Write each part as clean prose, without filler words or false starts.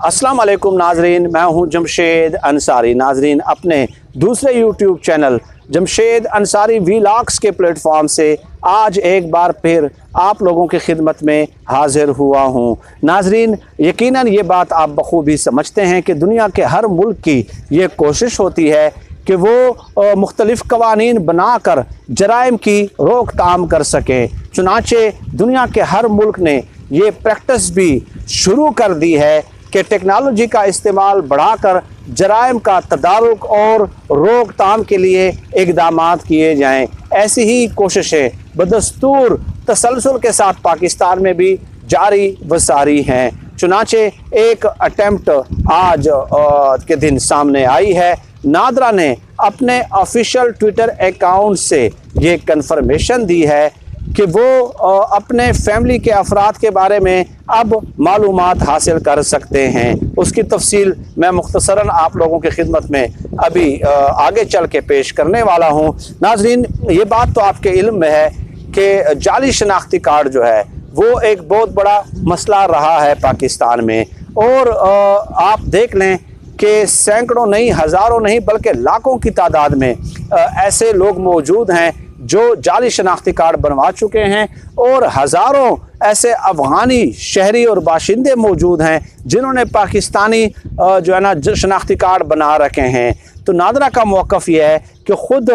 अस्सलाम वालेकुम नाजरीन, मैं हूं जमशेद अंसारी। नाजरीन, अपने दूसरे YouTube channel Jamshed Ansari vlogs के प्लेटफॉर्म से आज एक बार फिर आप लोगों की खिदमत में हाजिर हुआ हूं। नाजरीन, यकीनन ये बात आप बखूबी समझते हैं कि दुनिया के हर मुल्क की ये कोशिश होती है कि वो मुख्तलिफ़ कवानीन बनाकर जराइम की रोकथाम कर सकें। चुनाचे दुनिया के हर मुल्क ने ये प्रैक्टिस भी शुरू कर दी है कि टेक्नोलॉजी का इस्तेमाल बढ़ाकर जराइम का तदारुक और रोकथाम के लिए इक़दाम किए जाएँ। ऐसी ही कोशिशें बदस्तूर तसलसल के साथ पाकिस्तान में भी जारी व सारी हैं। चुनाचे एक अटेम्प्ट आज के दिन सामने आई है। नादरा ने अपने ऑफिशियल ट्विटर अकाउंट से ये कन्फर्मेशन दी है कि वो अपने फैमिली के अफराद के बारे में अब मालूमात हासिल कर सकते हैं। उसकी तफसील मैं मुख्तसरन आप लोगों की खिदमत में अभी आगे चल के पेश करने वाला हूँ। नाजरीन, ये बात तो आपके इल्म में है कि जाली शनाख्ती कार्ड जो है वो एक बहुत बड़ा मसला रहा है पाकिस्तान में, और आप देख लें कि सैकड़ों नहीं, हज़ारों नहीं, बल्कि लाखों की तादाद में ऐसे लोग मौजूद हैं जो जाली शनाख्ती कार्ड बनवा चुके हैं, और हज़ारों ऐसे अफ़गानी शहरी और बाशिंदे मौजूद हैं जिन्होंने पाकिस्तानी जो है ना शनाख्ती कार्ड बना रखे हैं। तो नादरा का मौक़िफ़ यह है कि ख़ुद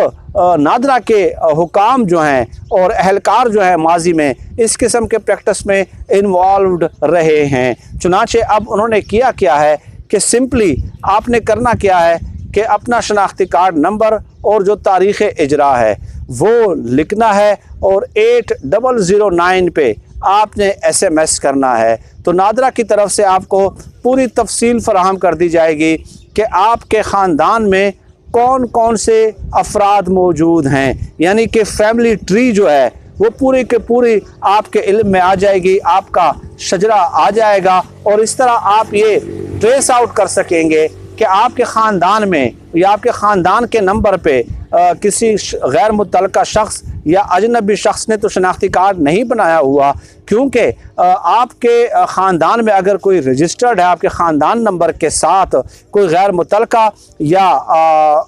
नादरा के हुकाम जो हैं और अहलकार जो हैं माजी में इस किस्म के प्रैक्टिस में इन्वॉल्व्ड रहे हैं। चुनाचे अब उन्होंने किया क्या है कि सिंपली आपने करना क्या है कि अपना शनाख्ती कार्ड नंबर और जो तारीख़ इजरा है वो लिखना है और 8009 पे आपने SMS करना है। तो नादरा की तरफ से आपको पूरी तफसील फराहम कर दी जाएगी कि आपके ख़ानदान में कौन कौन से अफराद मौजूद हैं, यानी कि फैमिली ट्री जो है वो पूरी के पूरी आपके इल्म में आ जाएगी, आपका शजरा आ जाएगा, और इस तरह आप ये ट्रेस आउट कर सकेंगे कि आपके ख़ानदान में या आपके ख़ानदान के नंबर पे किसी गैर मुतल्लका शख्स या अजनबी शख्स ने तो शनाख्ती कार्ड नहीं बनाया हुआ, क्योंकि आपके ख़ानदान में अगर कोई रजिस्टर्ड है आपके ख़ानदान नंबर के साथ कोई गैर मुतल्लका या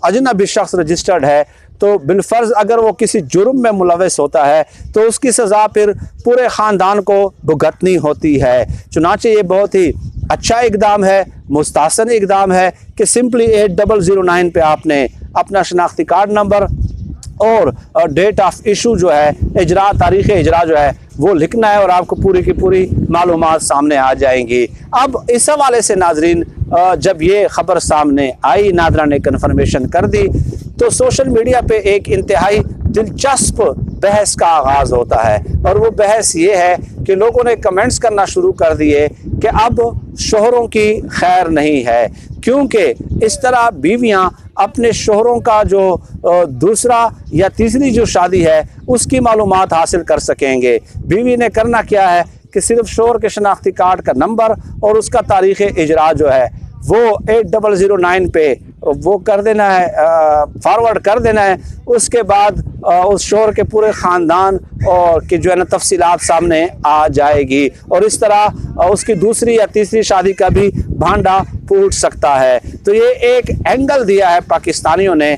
अजनबी शख्स रजिस्टर्ड है तो बिलफ़र्ज़ अगर वो किसी जुर्म में मुलविस होता है तो उसकी सज़ा फिर पूरे ख़ानदान को भुगतनी होती है। चुनाचे ये बहुत ही अच्छा इक़दाम है, मुस्तहसन इक़दाम है कि सिंपली 8009 पे आपने अपना शनाख्ती कार्ड नंबर और डेट ऑफ इशू जो है, इजरा, तारीख़ इजरा जो है वो लिखना है और आपको पूरी की पूरी मालूमात सामने आ जाएंगी। अब इस हवाले से नाजरीन, जब ये ख़बर सामने आई, नादरा ने कन्फर्मेशन कर दी, तो सोशल मीडिया पे एक इंतहाई दिलचस्प बहस का आगाज़ होता है, और वो बहस ये है कि लोगों ने कमेंट्स करना शुरू कर दिए कि अब शोहरों की खैर नहीं है, क्योंकि इस तरह बीवियां अपने शोहरों का जो दूसरा या तीसरी जो शादी है उसकी मालूमात हासिल कर सकेंगे। बीवी ने करना क्या है कि सिर्फ शोहर के शनाख्ती कार्ड का नंबर और उसका तारीख़ इजरा जो है वो 8009 पे वो कर देना है, फॉरवर्ड कर देना है। उसके बाद उस शोहर के पूरे ख़ानदान और की जो है ना तफसीलात सामने आ जाएगी, और इस तरह उसकी दूसरी या तीसरी शादी का भी भांडा फूट सकता है। तो ये एक एंगल दिया है पाकिस्तानियों ने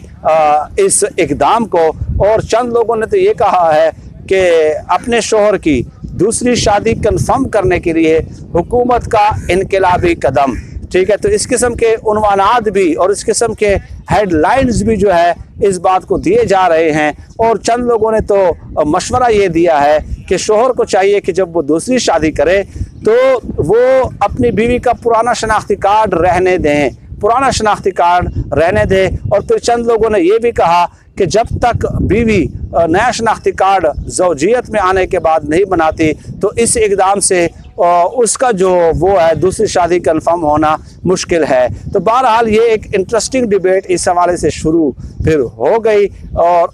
इस इक़दाम को, और चंद लोगों ने तो ये कहा है कि अपने शोहर की दूसरी शादी कन्फर्म करने के लिए हुकूमत का इनकलाबी कदम। ठीक है, तो इस किस्म के उन्वानात भी और इस किस्म के हेडलाइंस भी जो है इस बात को दिए जा रहे हैं, और चंद लोगों ने तो मशवरा ये दिया है कि शोहर को चाहिए कि जब वो दूसरी शादी करे तो वो अपनी बीवी का पुराना शनाख्ती कार्ड रहने दें, पुराना शनाख्ती कार्ड रहने दें। और फिर चंद लोगों ने ये भी कहा कि जब तक बीवी नया शनाख्ती कार्ड ज़ौजियत में आने के बाद नहीं बनाती तो इस इक़दाम से उसका जो वो है दूसरी शादी कंफर्म होना मुश्किल है। तो बहरहाल ये एक इंटरेस्टिंग डिबेट इस हवाले से शुरू फिर हो गई,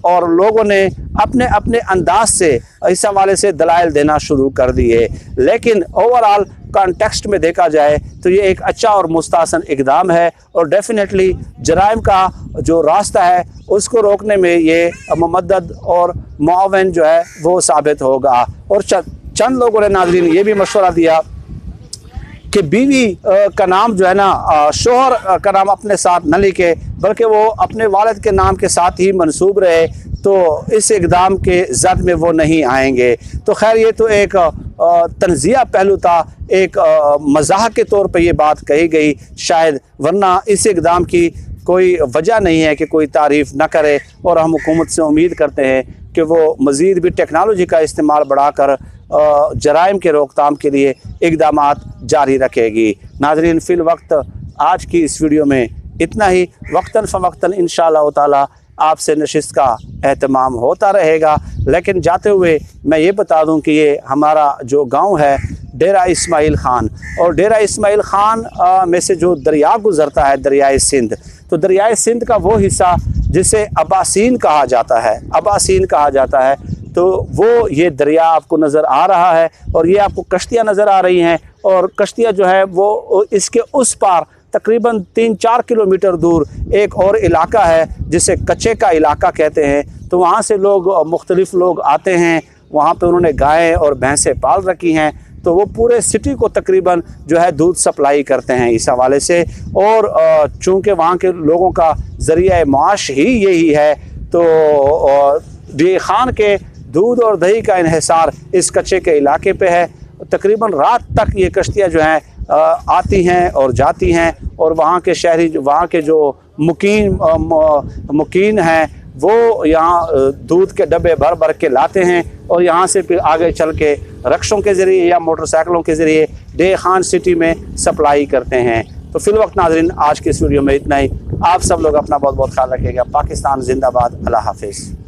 और लोगों ने अपने अपने अंदाज से इस हवाले से दलाइल देना शुरू कर दिए। लेकिन ओवरऑल कॉन्टेक्स्ट में देखा जाए तो ये एक अच्छा और मुस्तहसन इक़दाम है, और डेफिनेटली जराइम का जो रास्ता है उसको रोकने में ये मदद और मुआवन जो है वो साबित होगा। और चंद लोगों ने नाज़रीन ये भी मशवरा दिया कि बीवी का नाम जो है ना शोहर का नाम अपने साथ न लिखे, बल्कि वो अपने वालिद के नाम के साथ ही मंसूब रहे, तो इस इक़दाम के ज़द में वो नहीं आएंगे। तो खैर ये तो एक तंज़िया पहलू था, एक मज़ाक के तौर पे ये बात कही गई शायद, वरना इस इक़दाम की कोई वजह नहीं है कि कोई तारीफ़ ना करे। और हम हुकूमत से उम्मीद करते हैं कि वो मज़ीद भी टेक्नोलॉजी का इस्तेमाल बढ़ाकर जराइम के रोकथाम के लिए इक़दामात जारी रखेगी। नाज़रीन, फ़िल वक्त आज की इस वीडियो में इतना ही। वक्तन फ़वक्तन इंशाअल्लाह ताला आपसे नशिस्त का एहतमाम होता रहेगा। लेकिन जाते हुए मैं ये बता दूं कि ये हमारा जो गांव है डेरा इस्माइल ख़ान, और डेरा इस्माइल ख़ान में से जो दरिया गुज़रता है, दरियाए सिंध, तो दरियाए सिंध का वो हिस्सा जिसे अब्बासीन कहा जाता है, अब्बासीन कहा जाता है, तो वो ये दरिया आपको नज़र आ रहा है और ये आपको कश्तियाँ नज़र आ रही हैं। और कश्तियाँ जो है वो इसके उस पार तकरीबन 3-4 किलोमीटर दूर एक और इलाका है जिसे कच्चे का इलाका कहते हैं। तो वहाँ से लोग मुख्तलिफ़ लोग आते हैं, वहाँ पे उन्होंने गायें और भैंसें पाल रखी हैं, तो वो पूरे सिटी को तकरीबन जो है दूध सप्लाई करते हैं इस हवाले से। और चूँकि वहाँ के लोगों का ज़रिया माश ही यही है, तो डी खान के दूध और दही का इन्हिसार इस कच्चे के इलाके पे है। तकरीबन रात तक ये कश्तियाँ जो हैं आती हैं और जाती हैं, और वहाँ के शहरी, वहाँ के जो मुकीन हैं वो यहाँ दूध के डब्बे भर भर के लाते हैं और यहाँ से फिर आगे चल के रक्शों के ज़रिए या मोटरसाइकिलों के ज़रिए डे खान सिटी में सप्लाई करते हैं। तो फिल वक्त नाज़रीन, आज की इस वीडियो में इतना ही। आप सब लोग अपना बहुत बहुत ख्याल रखिएगा। पाकिस्तान जिंदाबाद। अल्लाह हाफिज़।